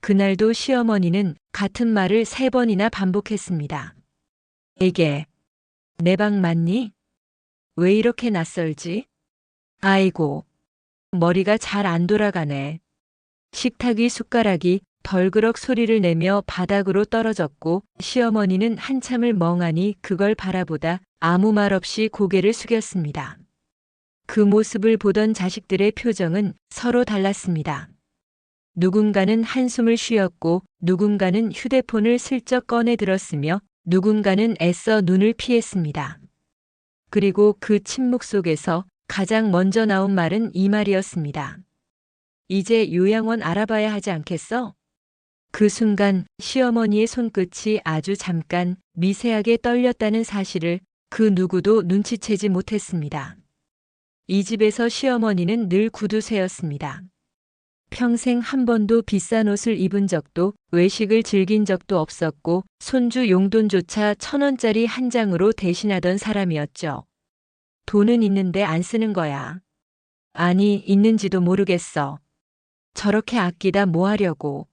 그날도 시어머니는 같은 말을 3번이나 반복했습니다. 에게, 내 방 맞니? 왜 이렇게 낯설지? 아이고, 머리가 잘 안 돌아가네. 식탁 위 숟가락이 덜그럭 소리를 내며 바닥으로 떨어졌고 시어머니는 한참을 멍하니 그걸 바라보다 아무 말 없이 고개를 숙였습니다. 그 모습을 보던 자식들의 표정은 서로 달랐습니다. 누군가는 한숨을 쉬었고 누군가는 휴대폰을 슬쩍 꺼내 들었으며 누군가는 애써 눈을 피했습니다. 그리고 그 침묵 속에서 가장 먼저 나온 말은 이 말이었습니다. 이제 요양원 알아봐야 하지 않겠어? 그 순간 시어머니의 손끝이 아주 잠깐 미세하게 떨렸다는 사실을 그 누구도 눈치채지 못했습니다. 이 집에서 시어머니는 늘 구두쇠였습니다. 평생 한 번도 비싼 옷을 입은 적도 외식을 즐긴 적도 없었고 손주 용돈조차 1,000원짜리 한 장으로 대신하던 사람이었죠. 돈은 있는데 안 쓰는 거야. 아니, 있는지도 모르겠어. 저렇게 아끼다 뭐 하려고.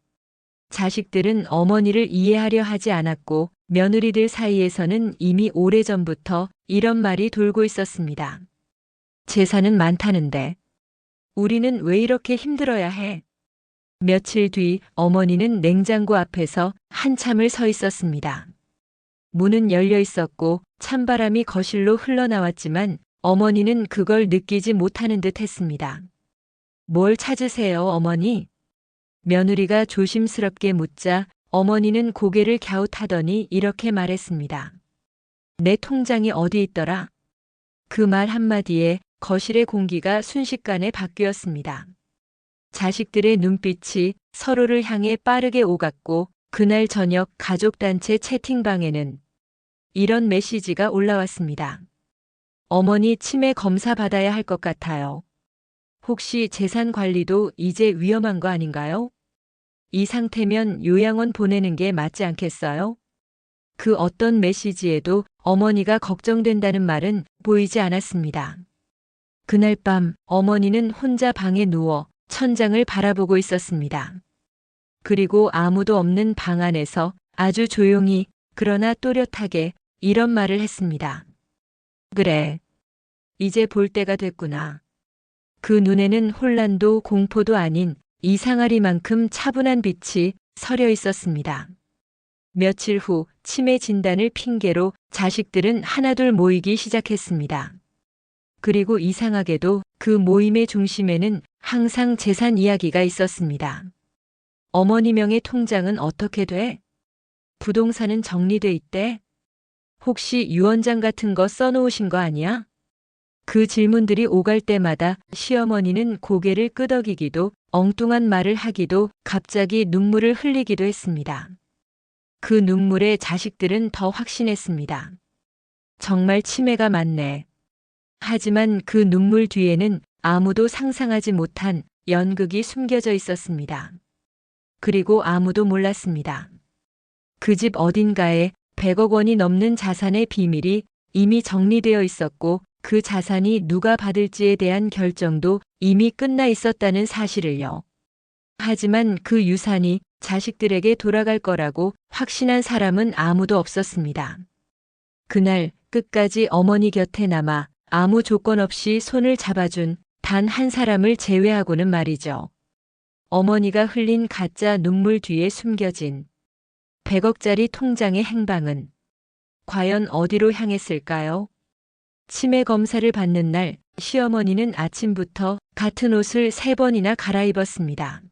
자식들은 어머니를 이해하려 하지 않았고 며느리들 사이에서는 이미 오래전부터 이런 말이 돌고 있었습니다. 재산은 많다는데 우리는 왜 이렇게 힘들어야 해? 며칠 뒤 어머니는 냉장고 앞에서 한참을 서 있었습니다. 문은 열려 있었고 찬바람이 거실로 흘러나왔지만 어머니는 그걸 느끼지 못하는 듯 했습니다. 뭘 찾으세요, 어머니? 며느리가 조심스럽게 묻자 어머니는 고개를 갸웃하더니 이렇게 말했습니다. 내 통장이 어디 있더라? 그 말 한마디에 거실의 공기가 순식간에 바뀌었습니다. 자식들의 눈빛이 서로를 향해 빠르게 오갔고 그날 저녁 가족단체 채팅방에는 이런 메시지가 올라왔습니다. 어머니 치매 검사 받아야 할 것 같아요. 혹시 재산 관리도 이제 위험한 거 아닌가요? 이 상태면 요양원 보내는 게 맞지 않겠어요? 그 어떤 메시지에도 어머니가 걱정된다는 말은 보이지 않았습니다. 그날 밤 어머니는 혼자 방에 누워 천장을 바라보고 있었습니다. 그리고 아무도 없는 방 안에서 아주 조용히 그러나 또렷하게 이런 말을 했습니다. 그래, 이제 볼 때가 됐구나. 그 눈에는 혼란도 공포도 아닌 이상하리만큼 차분한 빛이 서려 있었습니다. 며칠 후 치매 진단을 핑계로 자식들은 하나둘 모이기 시작했습니다. 그리고 이상하게도 그 모임의 중심에는 항상 재산 이야기가 있었습니다. 어머니 명의 통장은 어떻게 돼? 부동산은 정리돼 있대? 혹시 유언장 같은 거 써놓으신 거 아니야? 그 질문들이 오갈 때마다 시어머니는 고개를 끄덕이기도 엉뚱한 말을 하기도 갑자기 눈물을 흘리기도 했습니다. 그 눈물에 자식들은 더 확신했습니다. 정말 치매가 맞네. 하지만 그 눈물 뒤에는 아무도 상상하지 못한 연극이 숨겨져 있었습니다. 그리고 아무도 몰랐습니다. 그 집 어딘가에 100억 원이 넘는 자산의 비밀이 이미 정리되어 있었고 그 자산이 누가 받을지에 대한 결정도 이미 끝나 있었다는 사실을요. 하지만 그 유산이 자식들에게 돌아갈 거라고 확신한 사람은 아무도 없었습니다. 그날 끝까지 어머니 곁에 남아 아무 조건 없이 손을 잡아준 단 한 사람을 제외하고는 말이죠. 어머니가 흘린 가짜 눈물 뒤에 숨겨진 100억짜리 통장의 행방은 과연 어디로 향했을까요? 치매 검사를 받는 날 시어머니는 아침부터 같은 옷을 3번이나 갈아입었습니다.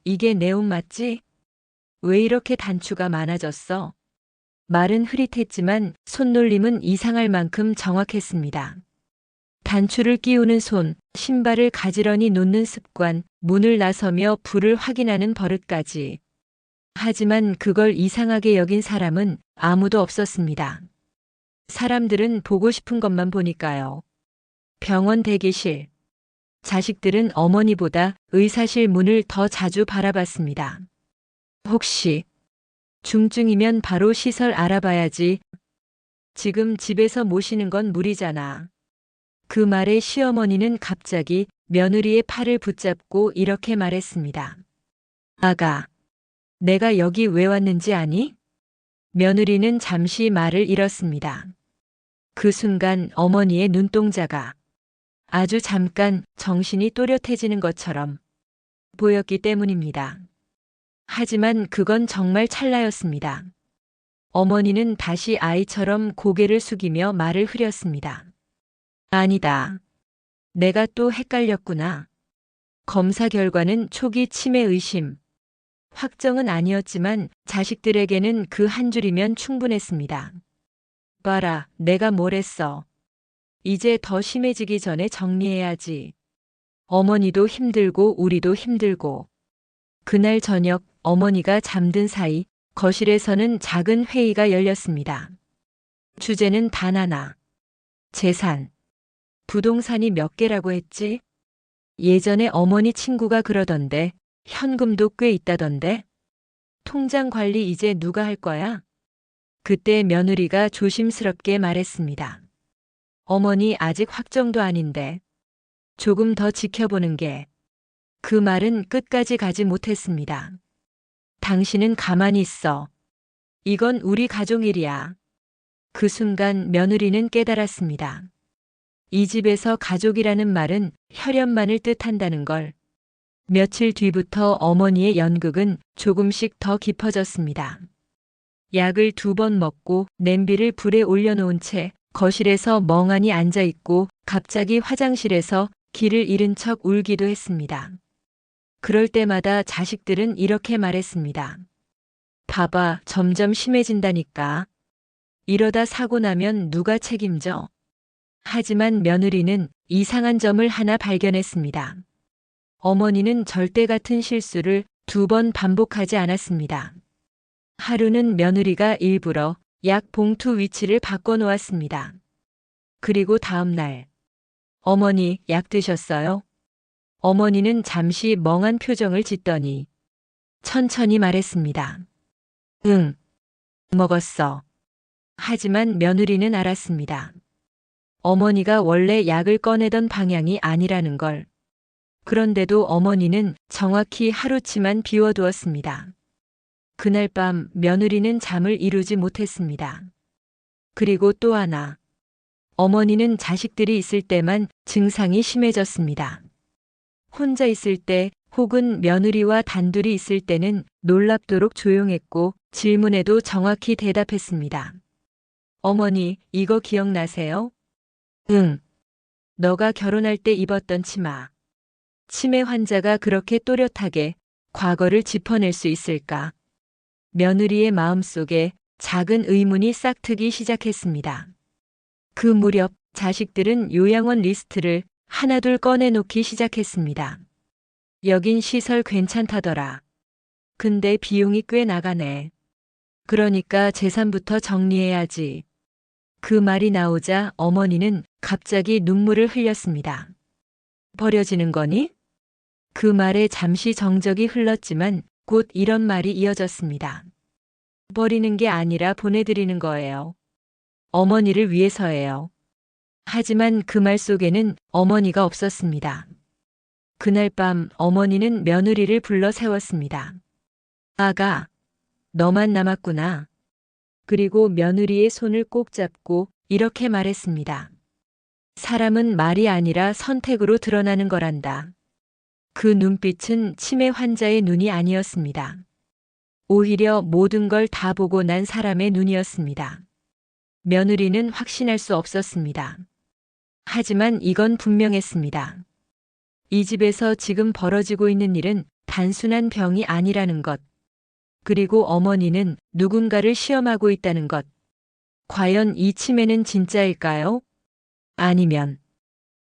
이게 내 옷 맞지? 왜 이렇게 단추가 많아졌어? 말은 흐릿했지만 손놀림은 이상할 만큼 정확했습니다. 단추를 끼우는 손, 신발을 가지런히 놓는 습관, 문을 나서며 불을 확인하는 버릇까지. 하지만 그걸 이상하게 여긴 사람은 아무도 없었습니다. 사람들은 보고 싶은 것만 보니까요. 병원 대기실. 자식들은 어머니보다 의사실 문을 더 자주 바라봤습니다. 혹시 중증이면 바로 시설 알아봐야지. 지금 집에서 모시는 건 무리잖아. 그 말에 시어머니는 갑자기 며느리의 팔을 붙잡고 이렇게 말했습니다. 아가, 내가 여기 왜 왔는지 아니? 며느리는 잠시 말을 잃었습니다. 그 순간 어머니의 눈동자가 아주 잠깐 정신이 또렷해지는 것처럼 보였기 때문입니다. 하지만 그건 정말 찰나였습니다. 어머니는 다시 아이처럼 고개를 숙이며 말을 흐렸습니다. 아니다. 내가 또 헷갈렸구나. 검사 결과는 초기 치매 의심. 확정은 아니었지만 자식들에게는 그 한 줄이면 충분했습니다. 봐라, 내가 뭘 했어. 이제 더 심해지기 전에 정리해야지. 어머니도 힘들고 우리도 힘들고. 그날 저녁 어머니가 잠든 사이 거실에서는 작은 회의가 열렸습니다. 주제는 단 하나. 재산. 부동산이 몇 개라고 했지? 예전에 어머니 친구가 그러던데 현금도 꽤 있다던데? 통장 관리 이제 누가 할 거야? 그때 며느리가 조심스럽게 말했습니다. 어머니 아직 확정도 아닌데 조금 더 지켜보는 게. 그 말은 끝까지 가지 못했습니다. 당신은 가만히 있어. 이건 우리 가족 일이야. 그 순간 며느리는 깨달았습니다. 이 집에서 가족이라는 말은 혈연만을 뜻한다는 걸. 며칠 뒤부터 어머니의 연극은 조금씩 더 깊어졌습니다. 약을 2번 먹고 냄비를 불에 올려놓은 채 거실에서 멍하니 앉아있고 갑자기 화장실에서 길을 잃은 척 울기도 했습니다. 그럴 때마다 자식들은 이렇게 말했습니다. 봐봐, 점점 심해진다니까. 이러다 사고 나면 누가 책임져? 하지만 며느리는 이상한 점을 하나 발견했습니다. 어머니는 절대 같은 실수를 2번 반복하지 않았습니다. 하루는 며느리가 일부러 약 봉투 위치를 바꿔놓았습니다. 그리고 다음 날, 어머니 약 드셨어요? 어머니는 잠시 멍한 표정을 짓더니 천천히 말했습니다. 응, 먹었어. 하지만 며느리는 알았습니다. 어머니가 원래 약을 꺼내던 방향이 아니라는 걸. 그런데도 어머니는 정확히 하루치만 비워두었습니다. 그날 밤 며느리는 잠을 이루지 못했습니다. 그리고 또 하나. 어머니는 자식들이 있을 때만 증상이 심해졌습니다. 혼자 있을 때 혹은 며느리와 단둘이 있을 때는 놀랍도록 조용했고 질문에도 정확히 대답했습니다. 어머니, 이거 기억나세요? 응. 너가 결혼할 때 입었던 치마. 치매 환자가 그렇게 또렷하게 과거를 짚어낼 수 있을까? 며느리의 마음속에 작은 의문이 싹트기 시작했습니다. 그 무렵 자식들은 요양원 리스트를 하나둘 꺼내놓기 시작했습니다. 여긴 시설 괜찮다더라. 근데 비용이 꽤 나가네. 그러니까 재산부터 정리해야지. 그 말이 나오자 어머니는 갑자기 눈물을 흘렸습니다. 버려지는 거니? 그 말에 잠시 정적이 흘렀지만 곧 이런 말이 이어졌습니다. 버리는 게 아니라 보내드리는 거예요. 어머니를 위해서예요. 하지만 그 말 속에는 어머니가 없었습니다. 그날 밤 어머니는 며느리를 불러 세웠습니다. 아가, 너만 남았구나. 그리고 며느리의 손을 꼭 잡고 이렇게 말했습니다. 사람은 말이 아니라 선택으로 드러나는 거란다. 그 눈빛은 치매 환자의 눈이 아니었습니다. 오히려 모든 걸 다 보고 난 사람의 눈이었습니다. 며느리는 확신할 수 없었습니다. 하지만 이건 분명했습니다. 이 집에서 지금 벌어지고 있는 일은 단순한 병이 아니라는 것. 그리고 어머니는 누군가를 시험하고 있다는 것. 과연 이 치매는 진짜일까요? 아니면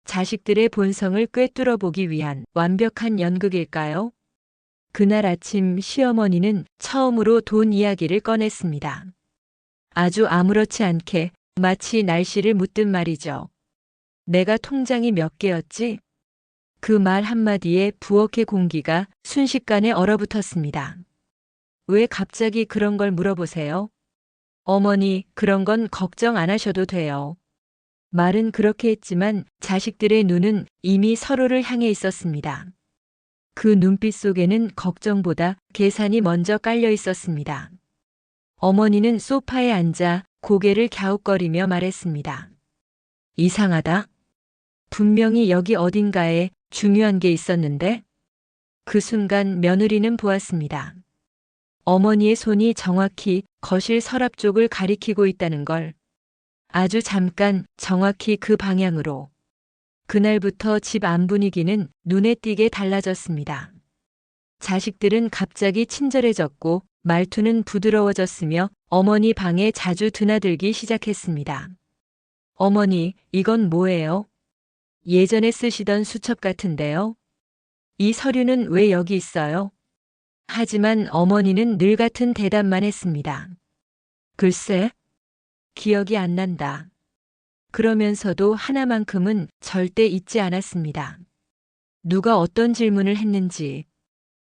자식들의 본성을 꿰뚫어보기 위한 완벽한 연극일까요? 그날 아침 시어머니는 처음으로 돈 이야기를 꺼냈습니다. 아주 아무렇지 않게 마치 날씨를 묻듯 말이죠. 내가 통장이 몇 개였지? 그 말 한마디에 부엌의 공기가 순식간에 얼어붙었습니다. 왜 갑자기 그런 걸 물어보세요? 어머니, 그런 건 걱정 안 하셔도 돼요. 말은 그렇게 했지만 자식들의 눈은 이미 서로를 향해 있었습니다. 그 눈빛 속에는 걱정보다 계산이 먼저 깔려 있었습니다. 어머니는 소파에 앉아 고개를 갸웃거리며 말했습니다. 이상하다. 분명히 여기 어딘가에 중요한 게 있었는데? 그 순간 며느리는 보았습니다. 어머니의 손이 정확히 거실 서랍 쪽을 가리키고 있다는 걸. 아주 잠깐 정확히 그 방향으로. 그날부터 집 안 분위기는 눈에 띄게 달라졌습니다. 자식들은 갑자기 친절해졌고 말투는 부드러워졌으며 어머니 방에 자주 드나들기 시작했습니다. 어머니, 이건 뭐예요? 예전에 쓰시던 수첩 같은데요? 이 서류는 왜 여기 있어요? 하지만 어머니는 늘 같은 대답만 했습니다. 글쎄, 기억이 안 난다. 그러면서도 하나만큼은 절대 잊지 않았습니다. 누가 어떤 질문을 했는지.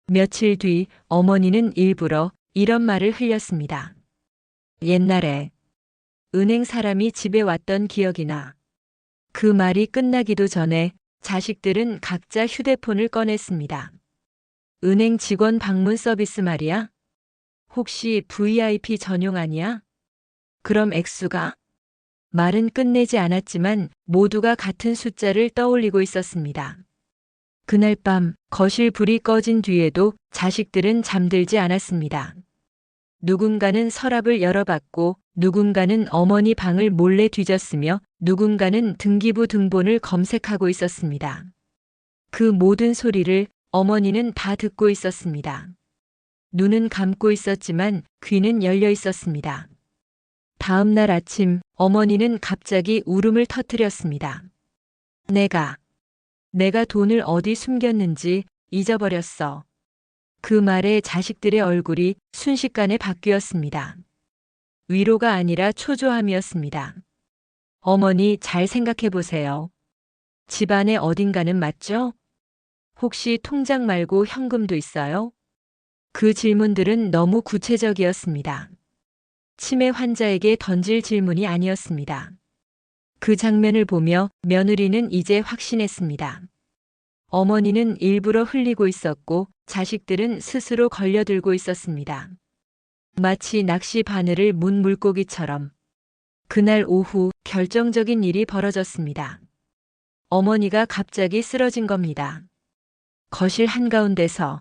며칠 뒤 어머니는 일부러 이런 말을 흘렸습니다. 옛날에 은행 사람이 집에 왔던 기억이 나. 그 말이 끝나기도 전에 자식들은 각자 휴대폰을 꺼냈습니다. 은행 직원 방문 서비스 말이야? 혹시 VIP 전용 아니야? 그럼 액수가? 말은 끝내지 않았지만 모두가 같은 숫자를 떠올리고 있었습니다. 그날 밤 거실 불이 꺼진 뒤에도 자식들은 잠들지 않았습니다. 누군가는 서랍을 열어봤고 누군가는 어머니 방을 몰래 뒤졌으며 누군가는 등기부 등본을 검색하고 있었습니다. 그 모든 소리를 어머니는 다 듣고 있었습니다. 눈은 감고 있었지만 귀는 열려 있었습니다. 다음 날 아침 어머니는 갑자기 울음을 터뜨렸습니다. 내가 돈을 어디 숨겼는지 잊어버렸어. 그 말에 자식들의 얼굴이 순식간에 바뀌었습니다. 위로가 아니라 초조함이었습니다. 어머니, 잘 생각해 보세요. 집안에 어딘가는 맞죠? 혹시 통장 말고 현금도 있어요? 그 질문들은 너무 구체적이었습니다. 치매 환자에게 던질 질문이 아니었습니다. 그 장면을 보며 며느리는 이제 확신했습니다. 어머니는 일부러 흘리고 있었고 자식들은 스스로 걸려들고 있었습니다. 마치 낚시 바늘을 문 물고기처럼. 그날 오후 결정적인 일이 벌어졌습니다. 어머니가 갑자기 쓰러진 겁니다. 거실 한가운데서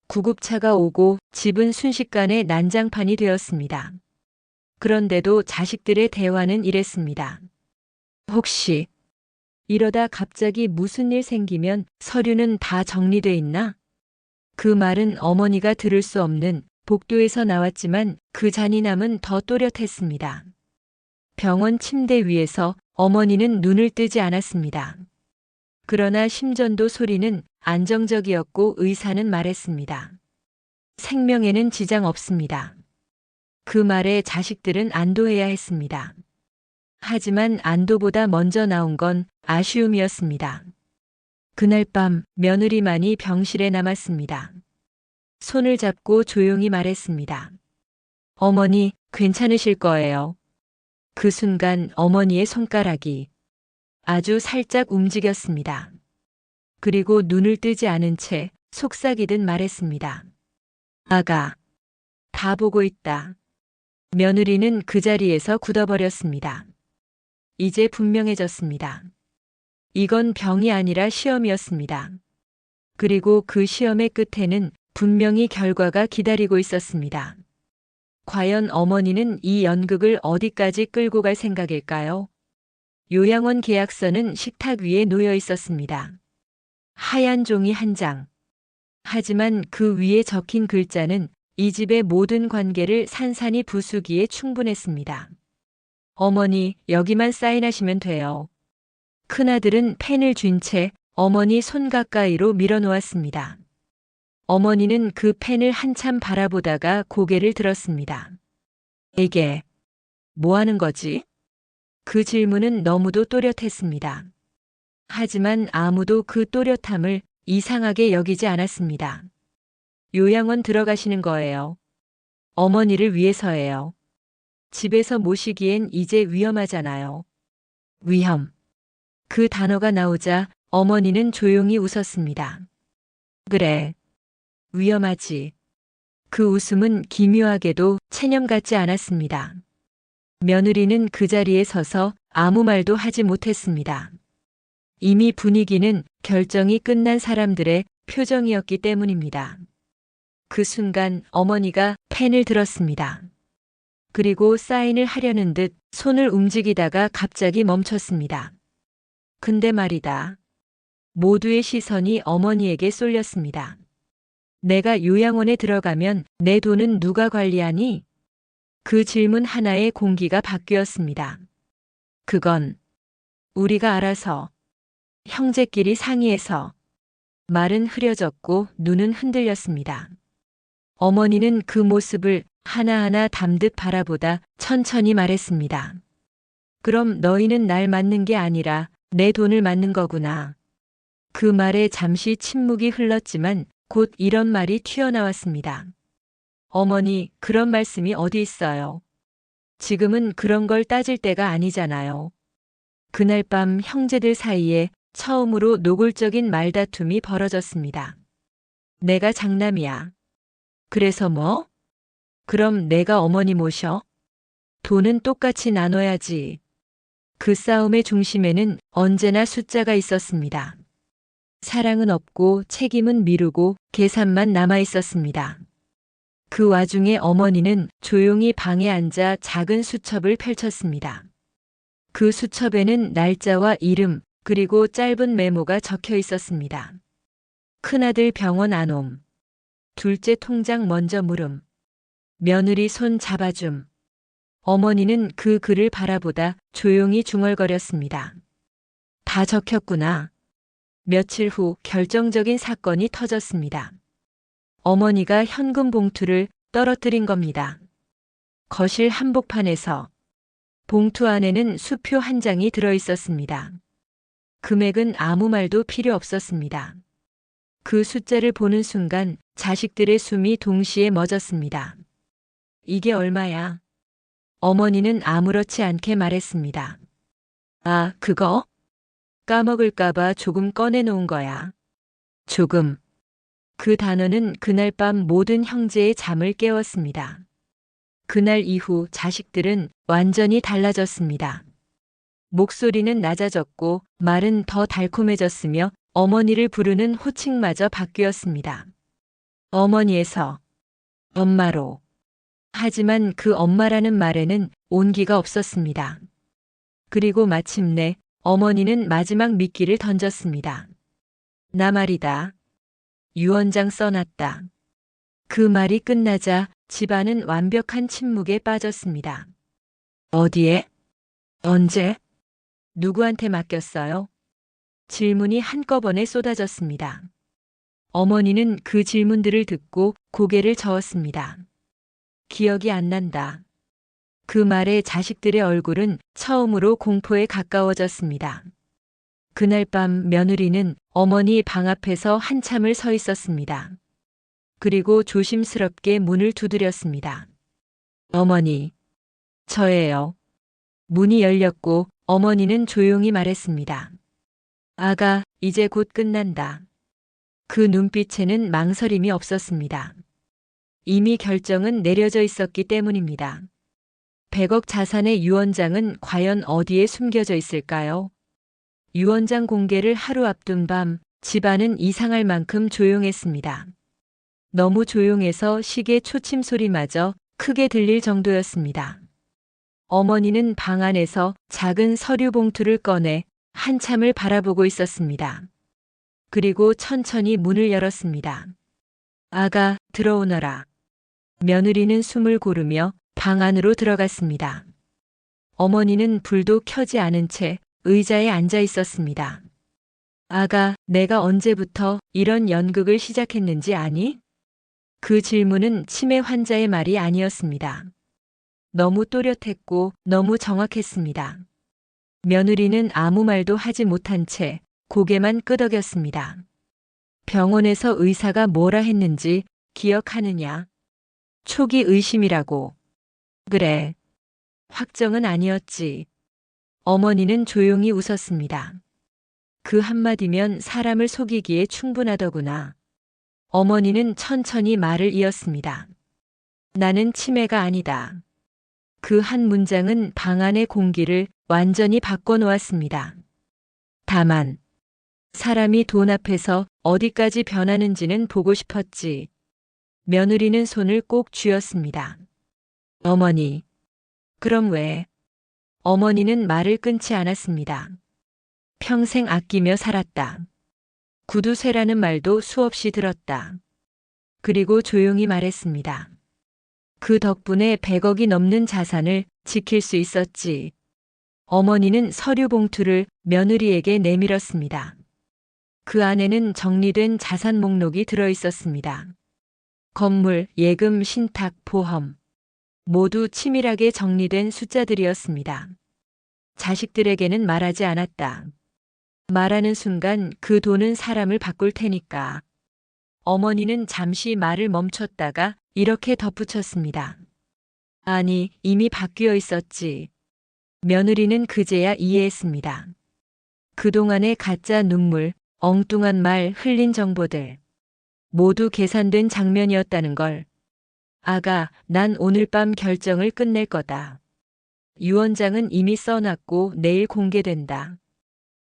구급차가 오고 집은 순식간에 난장판이 되었습니다. 그런데도 자식들의 대화는 이랬습니다. 혹시 이러다 갑자기 무슨 일 생기면 서류는 다 정리돼 있나? 그 말은 어머니가 들을 수 없는 복도에서 나왔지만 그 잔인함은 더 또렷했습니다. 병원 침대 위에서 어머니는 눈을 뜨지 않았습니다. 그러나 심전도 소리는 안정적이었고 의사는 말했습니다. 생명에는 지장 없습니다. 그 말에 자식들은 안도해야 했습니다. 하지만 안도보다 먼저 나온 건 아쉬움이었습니다. 그날 밤 며느리만이 병실에 남았습니다. 손을 잡고 조용히 말했습니다. 어머니, 괜찮으실 거예요. 그 순간 어머니의 손가락이 아주 살짝 움직였습니다. 그리고 눈을 뜨지 않은 채 속삭이듯 말했습니다. 아가, 다 보고 있다. 며느리는 그 자리에서 굳어버렸습니다. 이제 분명해졌습니다. 이건 병이 아니라 시험이었습니다. 그리고 그 시험의 끝에는 분명히 결과가 기다리고 있었습니다. 과연 어머니는 이 연극을 어디까지 끌고 갈 생각일까요? 요양원 계약서는 식탁 위에 놓여 있었습니다. 하얀 종이 한 장. 하지만 그 위에 적힌 글자는 이 집의 모든 관계를 산산이 부수기에 충분했습니다. 어머니, 여기만 사인하시면 돼요. 큰아들은 펜을 쥔 채 어머니 손 가까이로 밀어놓았습니다. 어머니는 그 펜을 한참 바라보다가 고개를 들었습니다. 이게 뭐 하는 거지? 그 질문은 너무도 또렷했습니다. 하지만 아무도 그 또렷함을 이상하게 여기지 않았습니다. 요양원 들어가시는 거예요. 어머니를 위해서예요. 집에서 모시기엔 이제 위험하잖아요. 위험. 그 단어가 나오자 어머니는 조용히 웃었습니다. 그래. 위험하지. 그 웃음은 기묘하게도 체념 같지 않았습니다. 며느리는 그 자리에 서서 아무 말도 하지 못했습니다. 이미 분위기는 결정이 끝난 사람들의 표정이었기 때문입니다. 그 순간 어머니가 펜을 들었습니다. 그리고 사인을 하려는 듯 손을 움직이다가 갑자기 멈췄습니다. 근데 말이다. 모두의 시선이 어머니에게 쏠렸습니다. 내가 요양원에 들어가면 내 돈은 누가 관리하니? 그 질문 하나에 공기가 바뀌었습니다. 그건 우리가 알아서, 형제끼리 상의해서. 말은 흐려졌고 눈은 흔들렸습니다. 어머니는 그 모습을 하나하나 담듯 바라보다 천천히 말했습니다. 그럼 너희는 날 맞는 게 아니라 내 돈을 맞는 거구나. 그 말에 잠시 침묵이 흘렀지만 곧 이런 말이 튀어나왔습니다. 어머니, 그런 말씀이 어디 있어요? 지금은 그런 걸 따질 때가 아니잖아요. 그날 밤 형제들 사이에 처음으로 노골적인 말다툼이 벌어졌습니다. 내가 장남이야. 그래서 뭐? 그럼 내가 어머니 모셔? 돈은 똑같이 나눠야지. 그 싸움의 중심에는 언제나 숫자가 있었습니다. 사랑은 없고 책임은 미루고 계산만 남아 있었습니다. 그 와중에 어머니는 조용히 방에 앉아 작은 수첩을 펼쳤습니다. 그 수첩에는 날짜와 이름 그리고 짧은 메모가 적혀 있었습니다. 큰아들 병원 안 옴. 둘째 통장 먼저 물음. 며느리 손 잡아줌. 어머니는 그 글을 바라보다 조용히 중얼거렸습니다. 다 적혔구나. 며칠 후 결정적인 사건이 터졌습니다. 어머니가 현금 봉투를 떨어뜨린 겁니다. 거실 한복판에서 봉투 안에는 수표 한 장이 들어 있었습니다. 금액은 아무 말도 필요 없었습니다. 그 숫자를 보는 순간 자식들의 숨이 동시에 멎었습니다. 이게 얼마야? 어머니는 아무렇지 않게 말했습니다. 아, 그거? 까먹을까봐 조금 꺼내놓은 거야. 조금. 그 단어는 그날 밤 모든 형제의 잠을 깨웠습니다. 그날 이후 자식들은 완전히 달라졌습니다. 목소리는 낮아졌고 말은 더 달콤해졌으며 어머니를 부르는 호칭마저 바뀌었습니다. 어머니에서 엄마로. 하지만 그 엄마라는 말에는 온기가 없었습니다. 그리고 마침내 어머니는 마지막 미끼를 던졌습니다. 나 말이다. 유언장 써놨다. 그 말이 끝나자 집안은 완벽한 침묵에 빠졌습니다. 어디에? 언제? 누구한테 맡겼어요? 질문이 한꺼번에 쏟아졌습니다. 어머니는 그 질문들을 듣고 고개를 저었습니다. 기억이 안 난다. 그 말에 자식들의 얼굴은 처음으로 공포에 가까워졌습니다. 그날 밤 며느리는 어머니 방 앞에서 한참을 서 있었습니다. 그리고 조심스럽게 문을 두드렸습니다. 어머니, 저예요. 문이 열렸고 어머니는 조용히 말했습니다. 아가, 이제 곧 끝난다. 그 눈빛에는 망설임이 없었습니다. 이미 결정은 내려져 있었기 때문입니다. 100억 자산의 유언장은 과연 어디에 숨겨져 있을까요? 유언장 공개를 하루 앞둔 밤 집안은 이상할 만큼 조용했습니다. 너무 조용해서 시계 초침 소리마저 크게 들릴 정도였습니다. 어머니는 방 안에서 작은 서류 봉투를 꺼내 한참을 바라보고 있었습니다. 그리고 천천히 문을 열었습니다. 아가, 들어오너라. 며느리는 숨을 고르며 방 안으로 들어갔습니다. 어머니는 불도 켜지 않은 채 의자에 앉아 있었습니다. 아가, 내가 언제부터 이런 연극을 시작했는지 아니? 그 질문은 치매 환자의 말이 아니었습니다. 너무 또렷했고 너무 정확했습니다. 며느리는 아무 말도 하지 못한 채 고개만 끄덕였습니다. 병원에서 의사가 뭐라 했는지 기억하느냐? 초기 의심이라고. 그래. 확정은 아니었지. 어머니는 조용히 웃었습니다. 그 한마디면 사람을 속이기에 충분하더구나. 어머니는 천천히 말을 이었습니다. 나는 치매가 아니다. 그 한 문장은 방 안의 공기를 완전히 바꿔놓았습니다. 다만 사람이 돈 앞에서 어디까지 변하는지는 보고 싶었지. 며느리는 손을 꼭 쥐었습니다. 어머니. 그럼 왜? 어머니는 말을 끊지 않았습니다. 평생 아끼며 살았다. 구두쇠라는 말도 수없이 들었다. 그리고 조용히 말했습니다. 그 덕분에 100억이 넘는 자산을 지킬 수 있었지. 어머니는 서류 봉투를 며느리에게 내밀었습니다. 그 안에는 정리된 자산 목록이 들어 있었습니다. 건물, 예금, 신탁, 보험. 모두 치밀하게 정리된 숫자들이었습니다. 자식들에게는 말하지 않았다. 말하는 순간 그 돈은 사람을 바꿀 테니까. 어머니는 잠시 말을 멈췄다가 이렇게 덧붙였습니다. 아니, 이미 바뀌어 있었지. 며느리는 그제야 이해했습니다. 그동안의 가짜 눈물, 엉뚱한 말, 흘린 정보들. 모두 계산된 장면이었다는 걸. 아가, 난 오늘 밤 결정을 끝낼 거다. 유언장은 이미 써놨고 내일 공개된다.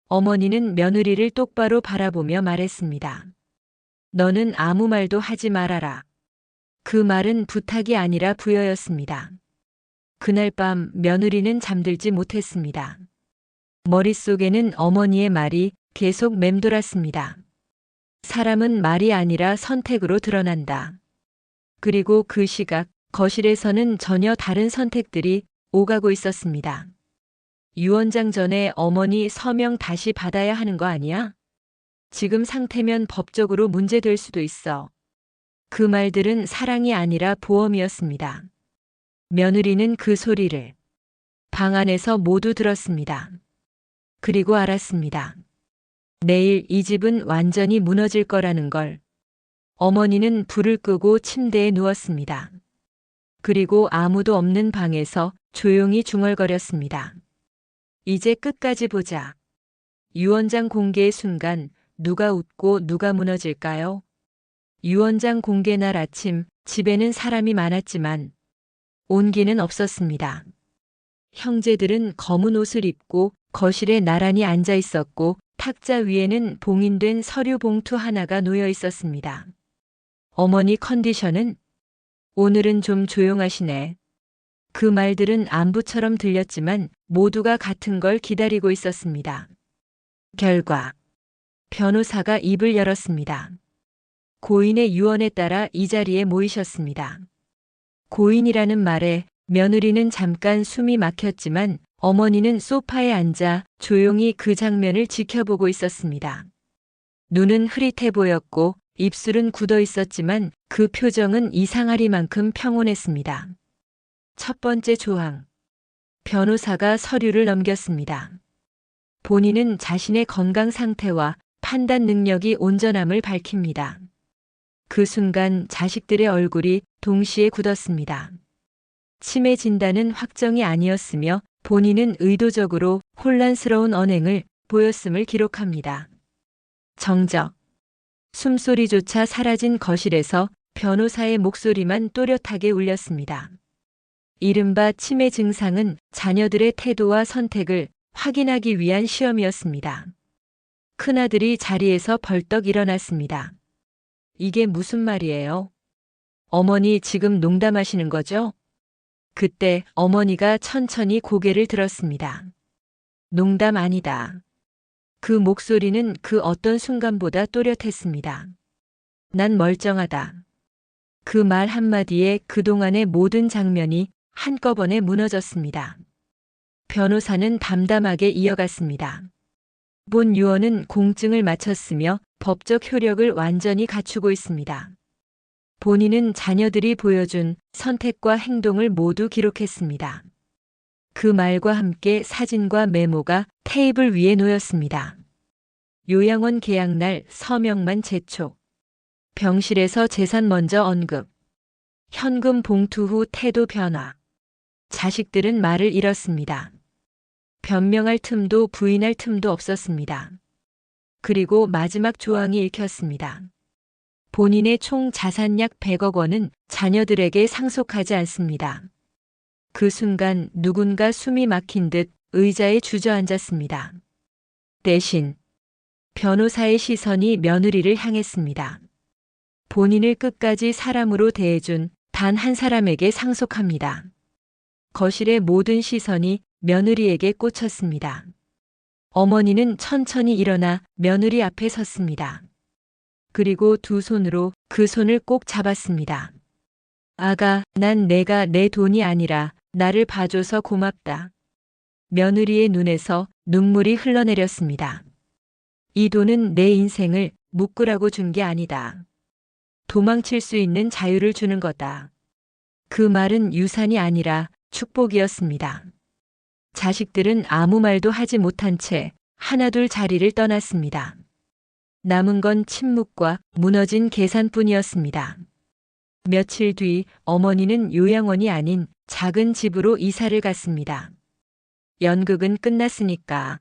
어머니는 며느리를 똑바로 바라보며 말했습니다. 너는 아무 말도 하지 말아라. 그 말은 부탁이 아니라 부여였습니다. 그날 밤 며느리는 잠들지 못했습니다. 머릿속에는 어머니의 말이 계속 맴돌았습니다. 사람은 말이 아니라 선택으로 드러난다. 그리고 그 시각 거실에서는 전혀 다른 선택들이 오가고 있었습니다. 유언장 전에 어머니 서명 다시 받아야 하는 거 아니야? 지금 상태면 법적으로 문제될 수도 있어. 그 말들은 사랑이 아니라 보험이었습니다. 며느리는 그 소리를 방 안에서 모두 들었습니다. 그리고 알았습니다. 내일 이 집은 완전히 무너질 거라는 걸. 어머니는 불을 끄고 침대에 누웠습니다. 그리고 아무도 없는 방에서 조용히 중얼거렸습니다. 이제 끝까지 보자. 유언장 공개의 순간 누가 웃고 누가 무너질까요? 유언장 공개 날 아침 집에는 사람이 많았지만 온기는 없었습니다. 형제들은 검은 옷을 입고 거실에 나란히 앉아 있었고 탁자 위에는 봉인된 서류 봉투 하나가 놓여 있었습니다. 어머니 컨디션은? 오늘은 좀 조용하시네. 그 말들은 안부처럼 들렸지만 모두가 같은 걸 기다리고 있었습니다. 결과. 변호사가 입을 열었습니다. 고인의 유언에 따라 이 자리에 모이셨습니다. 고인이라는 말에 며느리는 잠깐 숨이 막혔지만 어머니는 소파에 앉아 조용히 그 장면을 지켜보고 있었습니다. 눈은 흐릿해 보였고 입술은 굳어 있었지만 그 표정은 이상하리만큼 평온했습니다. 첫 번째 조항. 변호사가 서류를 넘겼습니다. 본인은 자신의 건강 상태와 판단 능력이 온전함을 밝힙니다. 그 순간 자식들의 얼굴이 동시에 굳었습니다. 치매 진단은 확정이 아니었으며 본인은 의도적으로 혼란스러운 언행을 보였음을 기록합니다. 정적. 숨소리조차 사라진 거실에서 변호사의 목소리만 또렷하게 울렸습니다. 이른바 치매 증상은 자녀들의 태도와 선택을 확인하기 위한 시험이었습니다. 큰아들이 자리에서 벌떡 일어났습니다. 이게 무슨 말이에요? 어머니 지금 농담하시는 거죠? 그때 어머니가 천천히 고개를 들었습니다. 농담 아니다. 그 목소리는 그 어떤 순간보다 또렷했습니다. 난 멀쩡하다. 그 말 한마디에 그동안의 모든 장면이 한꺼번에 무너졌습니다. 변호사는 담담하게 이어갔습니다. 본 유언은 공증을 마쳤으며 법적 효력을 완전히 갖추고 있습니다. 본인은 자녀들이 보여준 선택과 행동을 모두 기록했습니다. 그 말과 함께 사진과 메모가 테이블 위에 놓였습니다. 요양원 계약날 서명만 재촉. 병실에서 재산 먼저 언급. 현금 봉투 후 태도 변화. 자식들은 말을 잃었습니다. 변명할 틈도 부인할 틈도 없었습니다. 그리고 마지막 조항이 읽혔습니다. 본인의 총 자산 약 100억 원은 자녀들에게 상속하지 않습니다. 그 순간 누군가 숨이 막힌 듯 의자에 주저앉았습니다. 대신 변호사의 시선이 며느리를 향했습니다. 본인을 끝까지 사람으로 대해준 단 한 사람에게 상속합니다. 거실의 모든 시선이 며느리에게 꽂혔습니다. 어머니는 천천히 일어나 며느리 앞에 섰습니다. 그리고 두 손으로 그 손을 꼭 잡았습니다. 아가, 난 내가 내 돈이 아니라 나를 봐줘서 고맙다. 며느리의 눈에서 눈물이 흘러내렸습니다. 이 돈은 내 인생을 묶으라고 준 게 아니다. 도망칠 수 있는 자유를 주는 거다. 그 말은 유산이 아니라 축복이었습니다. 자식들은 아무 말도 하지 못한 채 하나둘 자리를 떠났습니다. 남은 건 침묵과 무너진 계산뿐이었습니다. 며칠 뒤 어머니는 요양원이 아닌 작은 집으로 이사를 갔습니다. 연극은 끝났으니까.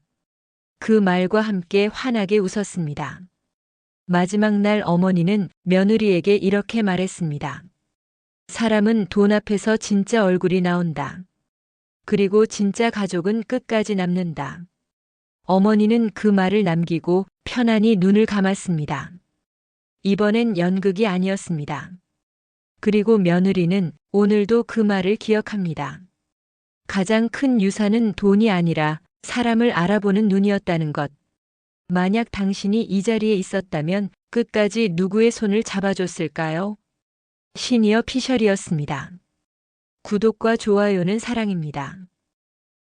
그 말과 함께 환하게 웃었습니다. 마지막 날 어머니는 며느리에게 이렇게 말했습니다. 사람은 돈 앞에서 진짜 얼굴이 나온다. 그리고 진짜 가족은 끝까지 남는다. 어머니는 그 말을 남기고 편안히 눈을 감았습니다. 이번엔 연극이 아니었습니다. 그리고 며느리는 오늘도 그 말을 기억합니다. 가장 큰 유산은 돈이 아니라 사람을 알아보는 눈이었다는 것. 만약 당신이 이 자리에 있었다면 끝까지 누구의 손을 잡아줬을까요? 시니어 피셜이었습니다. 구독과 좋아요는 사랑입니다.